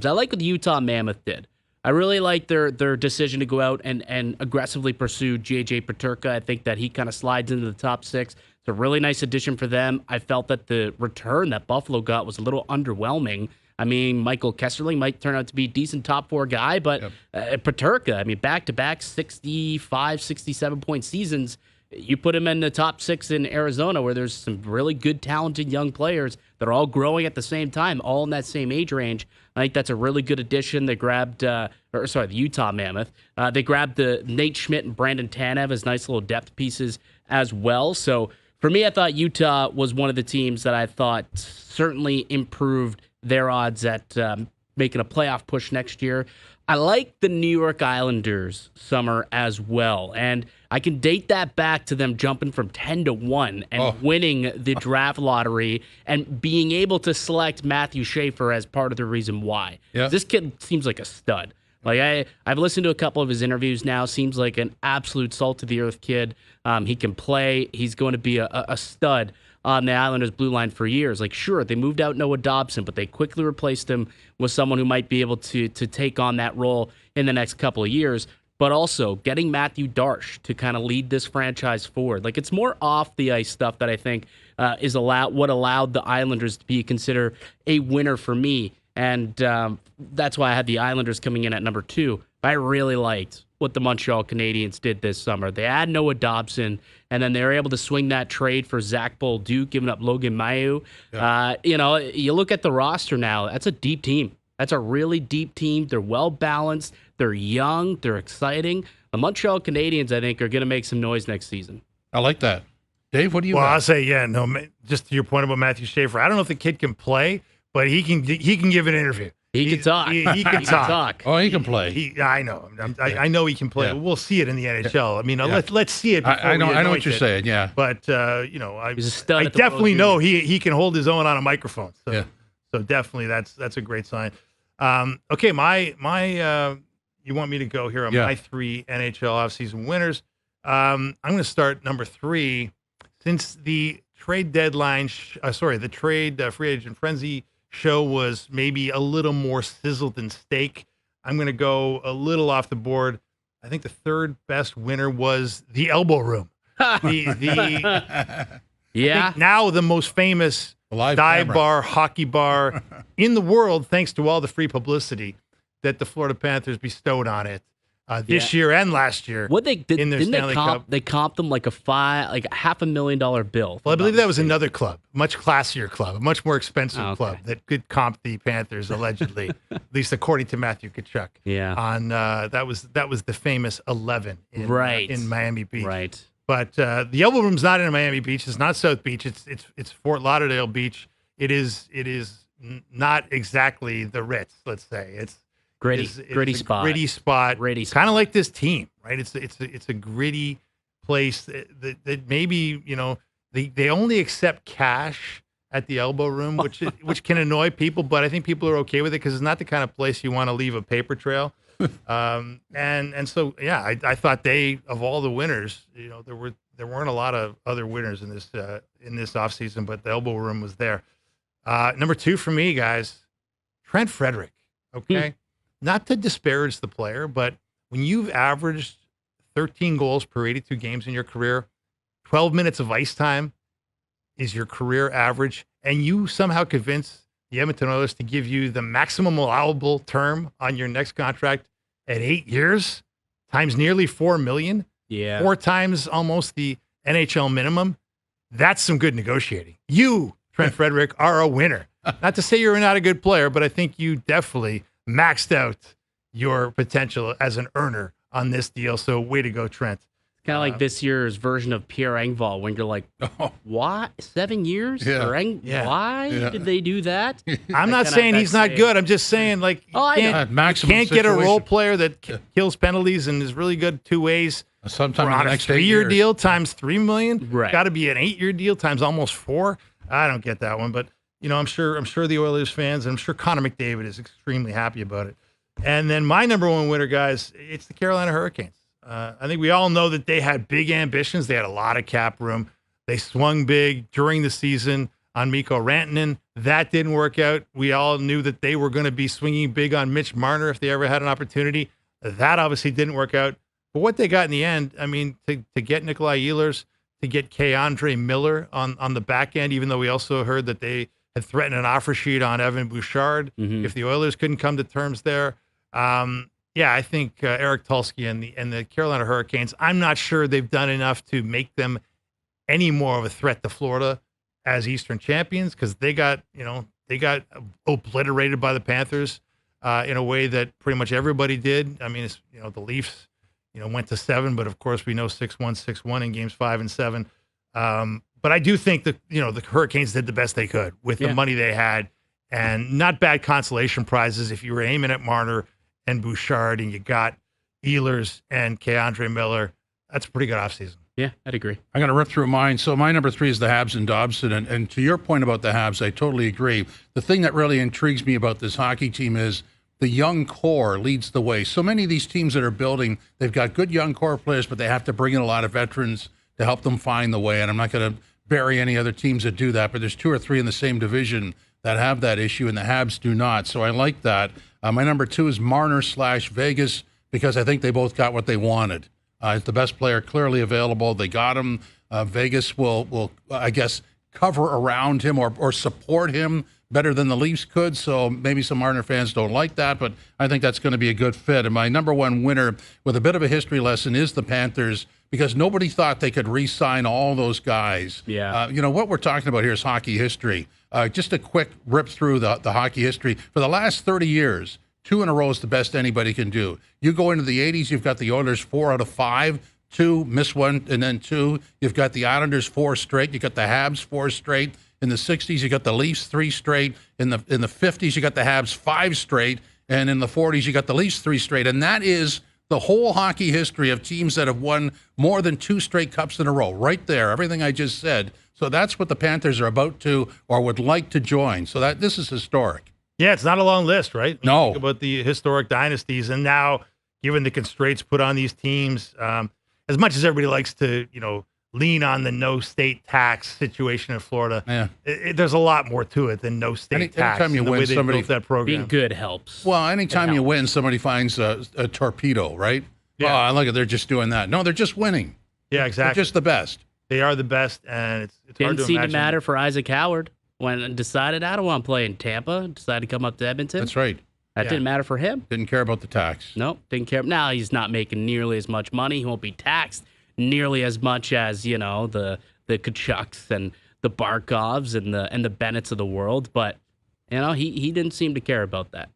clubs. I like what the Utah Mammoth did. I really like their decision to go out and aggressively pursue J.J. Peterka. I think that he kind of slides into the top 6. It's a really nice addition for them. I felt that the return that Buffalo got was a little underwhelming. I mean, Michael Kesserling might turn out to be a decent top 4 guy, but Peterka, I mean, back-to-back 65, 67-point seasons, you put him in the top 6 in Arizona where there's some really good, talented young players that are all growing at the same time, all in that same age range. I think that's a really good addition. They grabbed, the Utah Mammoth. They grabbed the Nate Schmidt and Brandon Tanev as nice little depth pieces as well. So for me, I thought Utah was one of the teams that I thought certainly improved their odds at making a playoff push next year. I like the New York Islanders summer as well, and I can date that back to them jumping from 10-1 and winning the draft lottery and being able to select Matthew Schaefer as part of the reason why. Yeah. This kid seems like a stud. Like I've listened to a couple of his interviews now. Seems like an absolute salt-of-the-earth kid. He can play. He's going to be a stud on the Islanders' blue line for years. Like, sure, they moved out Noah Dobson, but they quickly replaced him with someone who might be able to take on that role in the next couple of years. But also getting Matthew Darche to kind of lead this franchise forward. Like, it's more off the ice stuff that I think is what allowed the Islanders to be considered a winner for me. And that's why I had the Islanders coming in at number 2. But I really liked what the Montreal Canadiens did this summer. They had Noah Dobson, and then they were able to swing that trade for Zach Bolduc, giving up Logan Mailloux. Yeah. You look at the roster now, that's a deep team. That's a really deep team. They're well-balanced. They're young. They're exciting. The Montreal Canadiens, I think, are going to make some noise next season. I like that. Dave, what do you Well, got? I'll say, just to your point about Matthew Schaefer, I don't know if the kid can play, but he can give an interview. He can talk. He can talk. Oh, he can play. I know. I know he can play. Yeah. We'll see it in the NHL. I mean, let's see it. I know what you're saying. Yeah, but he's a stud. I definitely know he can hold his own on a microphone. So, so definitely that's a great sign. Okay, my you want me to go here on my 3 NHL offseason winners? I'm going to start number 3 since the trade deadline. The trade free agent frenzy show was maybe a little more sizzled than steak. I'm going to go a little off the board. I think the 3rd best winner was the Elbow Room. Now the most famous dive bar, hockey bar in the world, thanks to all the free publicity that the Florida Panthers bestowed on it this year and last year. What they did, in their Stanley Cup. They comped them like a $500,000 bill. Well, I believe that was another club, much classier club, a much more expensive club that could comp the Panthers allegedly, at least according to Matthew Tkachuk. Yeah, on that was the famous 11 in Miami Beach. Right. But the Elbow Room's not in Miami Beach. It's not South Beach. It's Fort Lauderdale Beach. It is not exactly the Ritz. Let's say it's gritty spot. Gritty spot. Kind of like this team, right? It's a gritty place that maybe they only accept cash at the Elbow Room, which can annoy people, but I think people are okay with it because it's not the kind of place you want to leave a paper trail. And so I thought of all the winners, there weren't a lot of other winners in this offseason, but the Elbow Room was there. Number 2 for me, guys, Trent Frederic. Okay. Not to disparage the player, but when you've averaged 13 goals per 82 games in your career, 12 minutes of ice time is your career average, and you somehow convince the Edmonton Oilers to give you the maximum allowable term on your next contract at 8 years, times nearly $4 million, 4 times almost the NHL minimum. That's some good negotiating. You, Trent Frederic, are a winner. Not to say you're not a good player, but I think you definitely maxed out your potential as an earner on this deal. So way to go, Trent. Kind of like this year's version of Pierre Engvall, when you're like, what? 7 years? Yeah. Why did they do that? I'm not saying he's not good. I'm just saying, you can't get a role player that kills penalties and is really good 2 ways. Sometime on a 3-year deal times $3 million. Right. Got to be an 8-year deal times almost 4. I don't get that one, but I'm sure the Oilers fans, and I'm sure Connor McDavid is extremely happy about it. And then my number 1 winner, guys, it's the Carolina Hurricanes. I think we all know that they had big ambitions. They had a lot of cap room. They swung big during the season. on Mikko Rantanen. That didn't work out. We all knew that they were going to be swinging big on Mitch Marner if they ever had an opportunity. That obviously didn't work out. But what they got in the end, I mean, to get Nikolai Ehlers, to get K'Andre Miller on the back end, even though we also heard that they had threatened an offer sheet on Evan Bouchard if the Oilers couldn't come to terms there. I think Eric Tulsky and the Carolina Hurricanes, I'm not sure they've done enough to make them any more of a threat to Florida as Eastern champions, because they got obliterated by the Panthers in a way that pretty much everybody did. I mean, the Leafs, went to 7, but of course we know 6-1, 6-1 in games 5 and 7. But I do think that, the Hurricanes did the best they could with the money they had, and not bad consolation prizes if you were aiming at Marner and Bouchard and you got Ehlers and K'Andre Miller. That's a pretty good offseason. Yeah, I'd agree. I'm going to rip through mine. So my number 3 is the Habs and Dobson. And to your point about the Habs, I totally agree. The thing that really intrigues me about this hockey team is the young core leads the way. So many of these teams that are building, they've got good young core players, but they have to bring in a lot of veterans to help them find the way. And I'm not going to bury any other teams that do that, but there's 2 or 3 in the same division that have that issue, and the Habs do not. So I like that. My number 2 is Marner/Vegas, because I think they both got what they wanted. It's the best player clearly available. They got him. Vegas will I guess, cover around him or support him better than the Leafs could. So maybe some Marner fans don't like that, but I think that's going to be a good fit. And my number 1 winner with a bit of a history lesson is the Panthers, because nobody thought they could re-sign all those guys. Yeah. What we're talking about here is hockey history. Just a quick rip through the hockey history. For the last 30 years, 2 in a row is the best anybody can do. You go into the 80s, you've got the Oilers 4 out of 5, 2, miss 1, and then 2. You've got the Islanders 4 straight. You got the Habs 4 straight. In the 60s, you got the Leafs 3 straight. In the 50s, you got the Habs 5 straight. And in the 40s, you got the Leafs 3 straight. And that is the whole hockey history of teams that have won more than 2 straight cups in a row. Right there, everything I just said. So that's what the Panthers are about to or would like to join. So this is historic. Yeah, it's not a long list, right? No. Think about the historic dynasties, and now given the constraints put on these teams, as much as everybody likes to, lean on the no state tax situation in Florida, there's a lot more to it than no state tax. Anytime you win, somebody built that program. Being good helps. Well, anytime you win, somebody finds a torpedo, right? Yeah. Oh, look at, they're just doing that. No, they're just winning. Yeah, exactly. They're just the best. They are the best, and it's hard Didn't to seem imagine. to matter for Isaac Howard when decided I don't want to play in Tampa. Decided to come up to Edmonton. That's right. That didn't matter for him. Didn't care about the tax. Nope, didn't care. Now he's not making nearly as much money. He won't be taxed nearly as much as the Tkachuks and the Barkovs and the Bennetts of the world. But he didn't seem to care about that.